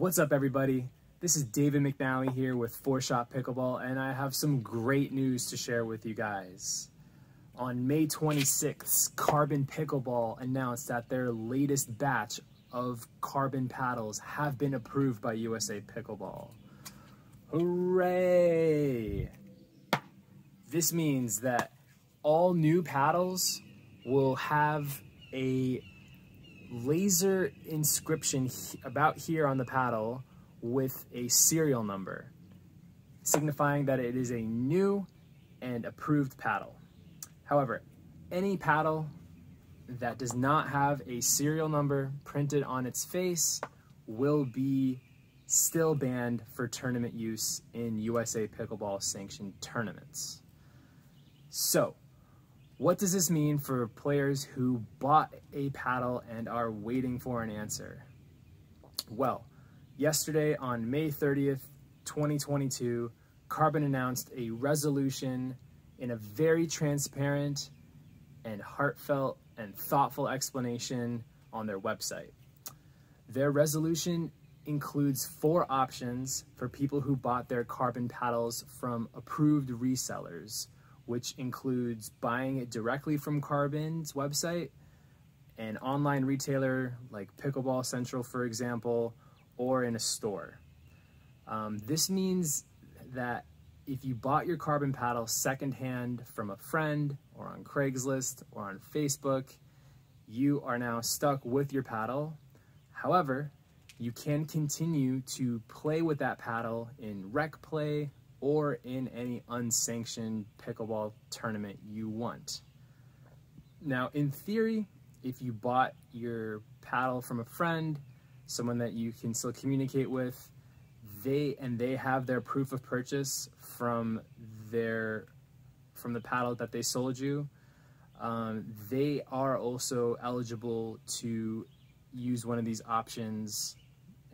What's up, everybody? This is David McNally here with 4-Shot Pickleball, and I have some great news to share with you guys. On May 26th, CRBN Pickleball announced that their latest batch of carbon paddles have been approved by USA Pickleball. Hooray! This means that all new paddles will have a laser inscription about here on the paddle with a serial number, signifying that it is a new and approved paddle. However, any paddle that does not have a serial number printed on its face will be still banned for tournament use in USA Pickleball sanctioned tournaments. So, what does this mean for players who bought a paddle and are waiting for an answer? Well, yesterday on May 30th, 2022, CRBN announced a resolution in a very transparent and heartfelt and thoughtful explanation on their website. Their resolution includes 4 options for people who bought their CRBN paddles from approved resellers, which includes buying it directly from CRBN's website, an online retailer like Pickleball Central, for example, or in a store. This means that if you bought your CRBN paddle secondhand from a friend or on Craigslist or on Facebook, you are now stuck with your paddle. However, you can continue to play with that paddle in rec play or in any unsanctioned pickleball tournament you want. Now, in theory, if you bought your paddle from a friend, someone that you can still communicate with, they have their proof of purchase from the paddle that they sold you, they are also eligible to use one of these options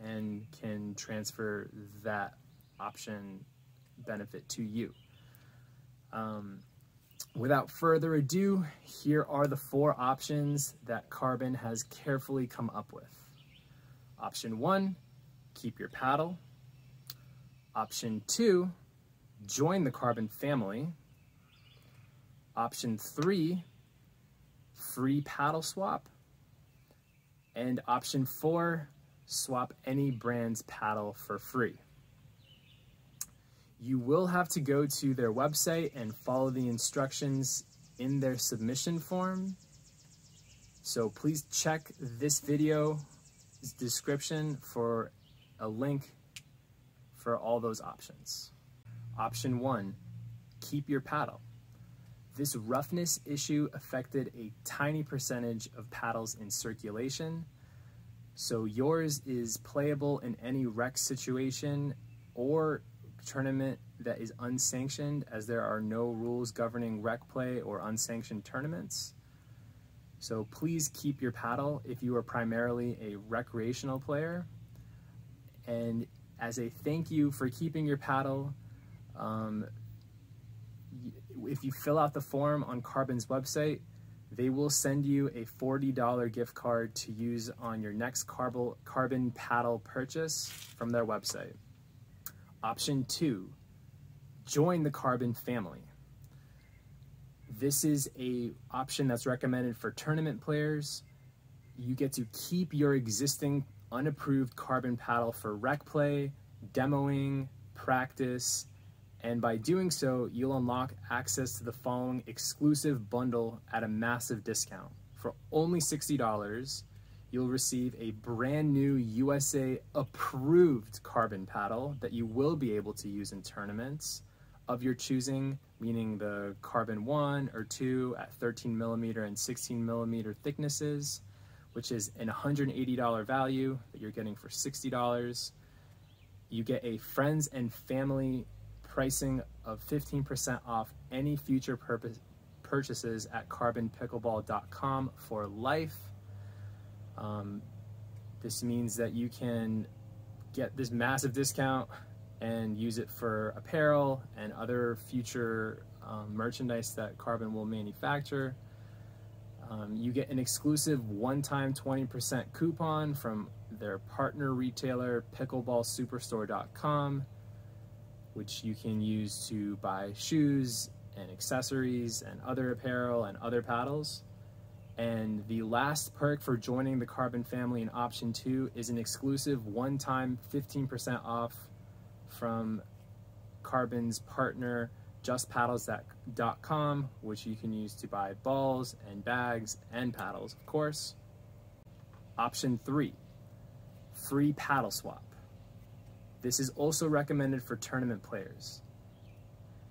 and can transfer that option benefit to you. Without further ado, here are the 4 options that CRBN has carefully come up with. Option 1, keep your paddle. Option 2, join the CRBN family. Option 3, free paddle swap. And option 4, swap any brand's paddle for free. You will have to go to their website and follow the instructions in their submission form. So please check this video's description for a link for all those options. Option 1, keep your paddle. This roughness issue affected a tiny percentage of paddles in circulation, so yours is playable in any rec situation or tournament that is unsanctioned, as there are no rules governing rec play or unsanctioned tournaments. So please keep your paddle if you are primarily a recreational player. And as a thank you for keeping your paddle, if you fill out the form on CRBN's website, they will send you a $40 gift card to use on your next CRBN paddle purchase from their website. Option 2, join the CRBN family. This is an option that's recommended for tournament players. You get to keep your existing unapproved CRBN paddle for rec play, demoing, practice, and by doing so, you'll unlock access to the following exclusive bundle at a massive discount. For only $60, you'll receive a brand new USA approved CRBN paddle that you will be able to use in tournaments of your choosing, meaning the CRBN 1 or 2 at 13mm and 16mm thicknesses, which is an $180 value that you're getting for $60. You get a friends and family pricing of 15% off any future purchases at crbnpickleball.com for life. This means that you can get this massive discount and use it for apparel and other future merchandise that CRBN will manufacture. You get an exclusive one-time 20% coupon from their partner retailer, pickleballsuperstore.com, which you can use to buy shoes and accessories and other apparel and other paddles. And the last perk for joining the Carbon family in option 2 is an exclusive one-time 15% off from Carbon's partner, justpaddles.com, which you can use to buy balls and bags and paddles, of course. Option 3, free paddle swap. This is also recommended for tournament players.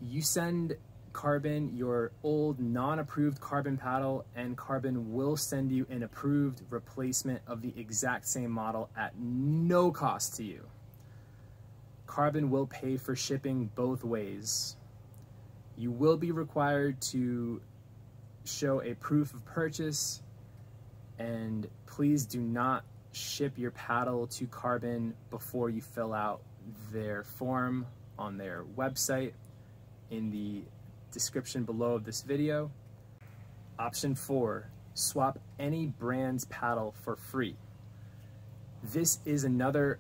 You send Carbon your old non-approved Carbon paddle, and Carbon will send you an approved replacement of the exact same model at no cost to you. Carbon will pay for shipping both ways. You will be required to show a proof of purchase, and please do not ship your paddle to Carbon before you fill out their form on their website in the description below of this video. Option 4, swap any brand's paddle for free. This is another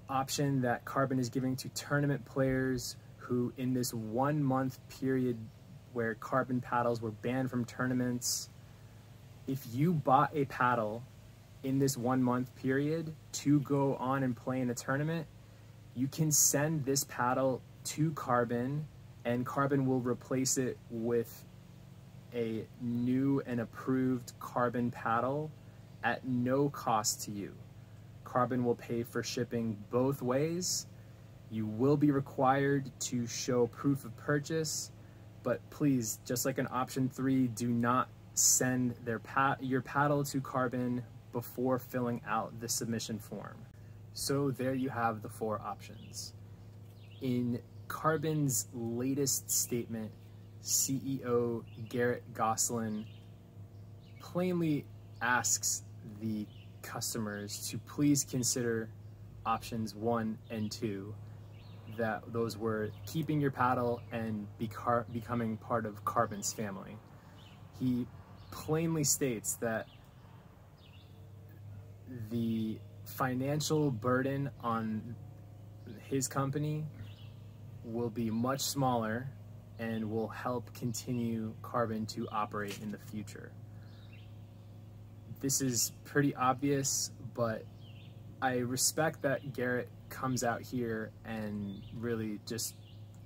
option that Carbon is giving to tournament players who, in this 1 month period where Carbon paddles were banned from tournaments, if you bought a paddle in this 1 month period to go on and play in a tournament, you can send this paddle to Carbon, and Carbon will replace it with a new and approved Carbon paddle at no cost to you. Carbon will pay for shipping both ways. You will be required to show proof of purchase, but please, just like in option 3, do not send your paddle to Carbon before filling out the submission form. So there you have the 4 options. In Carbon's latest statement, CEO Garrett Goslin plainly asks the customers to please consider options 1 and 2. That those were keeping your paddle and becoming part of Carbon's family. He plainly states that the financial burden on his company will be much smaller and will help continue Carbon to operate in the future. This is pretty obvious, but I respect that Garrett comes out here and really just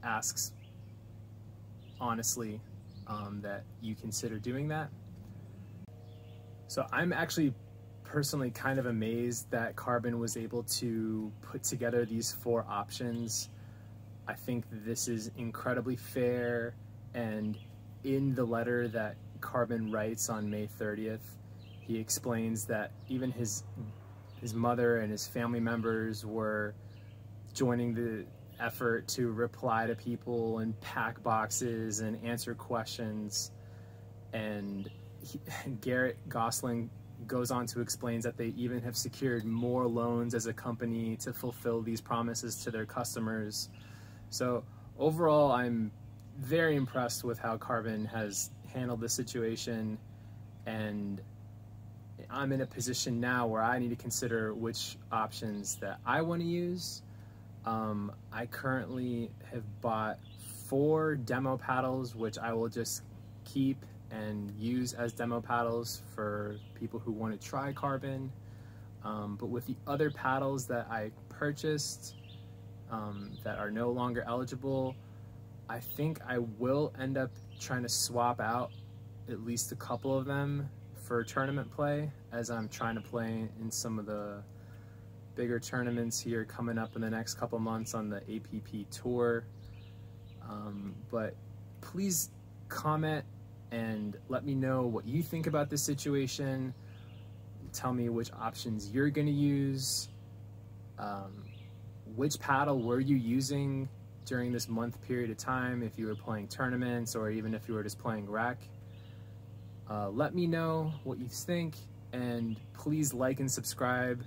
asks honestly that you consider doing that. So I'm actually personally kind of amazed that Carbon was able to put together these 4 options. I think this is incredibly fair, and in the letter that Carbon writes on May 30th, he explains that even his mother and his family members were joining the effort to reply to people and pack boxes and answer questions. And Garrett Gosling goes on to explain that they even have secured more loans as a company to fulfill these promises to their customers. So overall, I'm very impressed with how Carbon has handled the situation, and I'm in a position now where I need to consider which options that I want to use. I currently have bought 4 demo paddles, which I will just keep and use as demo paddles for people who want to try Carbon. But with the other paddles that I purchased that are no longer eligible, I think I will end up trying to swap out at least a couple of them for tournament play, as I'm trying to play in some of the bigger tournaments here coming up in the next couple months on the APP tour. But please comment and let me know what you think about this situation. Tell me which options you're going to use. Which paddle were you using during this month period of time, if you were playing tournaments or even if you were just playing rec? Let me know what you think, and please like and subscribe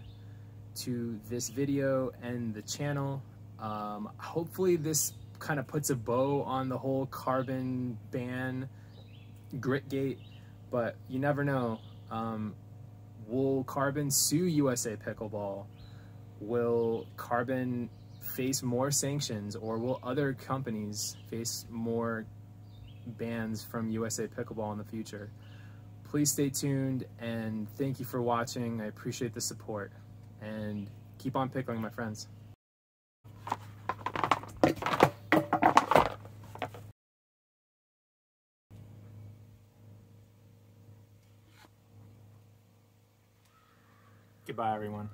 to this video and the channel. Hopefully this kind of puts a bow on the whole Carbon ban Gritgate, but you never know. Will Carbon sue USA Pickleball? Will Carbon face more sanctions, or will other companies face more bans from USA Pickleball in the future? Please stay tuned, and thank you for watching. I appreciate the support, and keep on pickling, my friends. Goodbye, everyone.